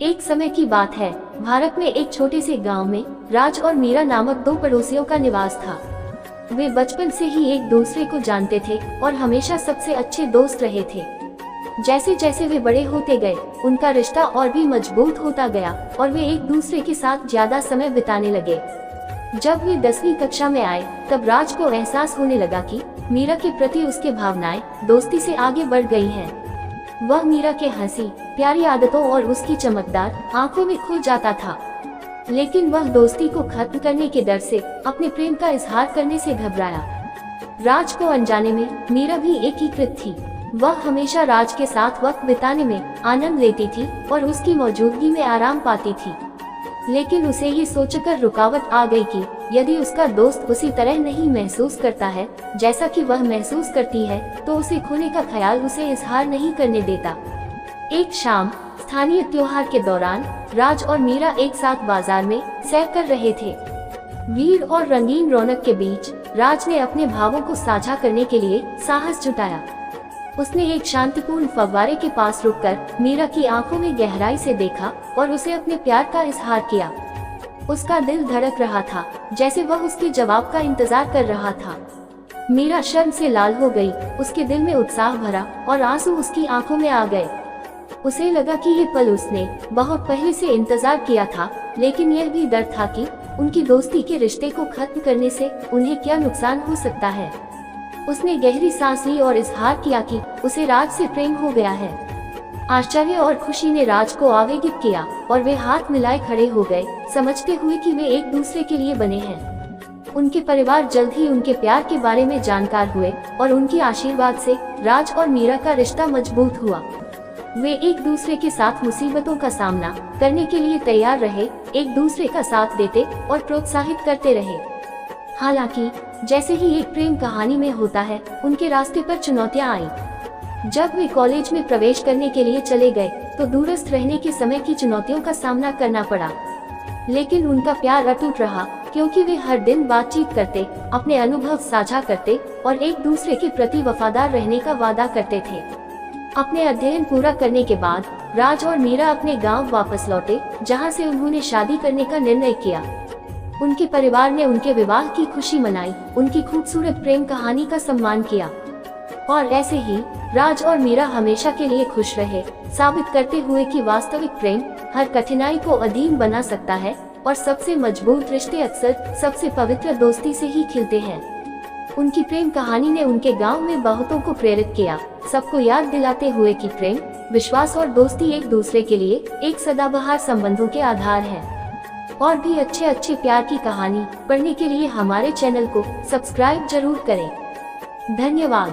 एक समय की बात है, भारत में एक छोटे से गांव में राज और मीरा नामक दो पड़ोसियों का निवास था। वे बचपन से ही एक दूसरे को जानते थे और हमेशा सबसे अच्छे दोस्त रहे थे। जैसे जैसे वे बड़े होते गए, उनका रिश्ता और भी मजबूत होता गया और वे एक दूसरे के साथ ज्यादा समय बिताने लगे। जब वे 10वीं कक्षा में आए, तब राज को एहसास होने लगा कि मीरा के प्रति उसके भावनाएं दोस्ती से आगे बढ़ गई हैं। वह मीरा के हंसी, प्यारी आदतों और उसकी चमकदार आंखों में खो जाता था, लेकिन वह दोस्ती को खत्म करने के डर से अपने प्रेम का इजहार करने से घबराया। राज को अनजाने में मीरा भी एकीकृत थी। वह हमेशा राज के साथ वक्त बिताने में आनंद लेती थी और उसकी मौजूदगी में आराम पाती थी। लेकिन उसे ये सोचकर रुकावट आ गई कि यदि उसका दोस्त उसी तरह नहीं महसूस करता है जैसा कि वह महसूस करती है, तो उसे खोने का ख्याल उसे इजहार नहीं करने देता। एक शाम स्थानीय त्योहार के दौरान राज और मीरा एक साथ बाजार में सैर कर रहे थे। भीड़ और रंगीन रौनक के बीच राज ने अपने भावों को साझा करने के लिए साहस जुटाया। उसने एक शांतिपूर्ण फव्वारे के पास रुककर मीरा की आंखों में गहराई से देखा और उसे अपने प्यार का इजहार किया। उसका दिल धड़क रहा था, जैसे वह उसके जवाब का इंतजार कर रहा था। मीरा शर्म से लाल हो गई, उसके दिल में उत्साह भरा और आंसू उसकी आंखों में आ गए। उसे लगा कि ये पल उसने बहुत पहले से इंतजार किया था, लेकिन यह भी डर था कि उनकी दोस्ती के रिश्ते को खत्म करने से उन्हें क्या नुकसान हो सकता है। उसने गहरी सांस ली और इजहार किया कि उसे राज से प्रेम हो गया है। आश्चर्य और खुशी ने राज को आवेगित किया और वे हाथ मिलाए खड़े हो गए, समझते हुए कि वे एक दूसरे के लिए बने हैं। उनके परिवार जल्द ही उनके प्यार के बारे में जानकार हुए और उनके आशीर्वाद से राज और मीरा का रिश्ता मजबूत हुआ। वे एक दूसरे के साथ मुसीबतों का सामना करने के लिए तैयार रहे, एक दूसरे का साथ देते और प्रोत्साहित करते रहे। हालांकि जैसे ही एक प्रेम कहानी में होता है, उनके रास्ते पर चुनौतियां आई। जब वे कॉलेज में प्रवेश करने के लिए चले गए, तो दूरस्थ रहने के समय की चुनौतियों का सामना करना पड़ा। लेकिन उनका प्यार अटूट रहा, क्योंकि वे हर दिन बातचीत करते, अपने अनुभव साझा करते और एक दूसरे के प्रति वफादार रहने का वादा करते थे। अपने अध्ययन पूरा करने के बाद राज और मीरा अपने गाँव वापस लौटे, जहाँ से उन्होंने शादी करने का निर्णय किया। उनके परिवार ने उनके विवाह की खुशी मनाई, उनकी खूबसूरत प्रेम कहानी का सम्मान किया और ऐसे ही राज और मीरा हमेशा के लिए खुश रहे, साबित करते हुए कि वास्तविक प्रेम हर कठिनाई को अधीन बना सकता है और सबसे मजबूत रिश्ते अक्सर सबसे पवित्र दोस्ती से ही खिलते हैं। उनकी प्रेम कहानी ने उनके गांव में बहुतों को प्रेरित किया, सबको याद दिलाते हुए कि प्रेम, विश्वास और दोस्ती एक दूसरे के लिए एक सदाबहार संबंधों के आधार है। और भी अच्छे प्यार की कहानी पढ़ने के लिए हमारे चैनल को सब्सक्राइब जरूर करें। धन्यवाद।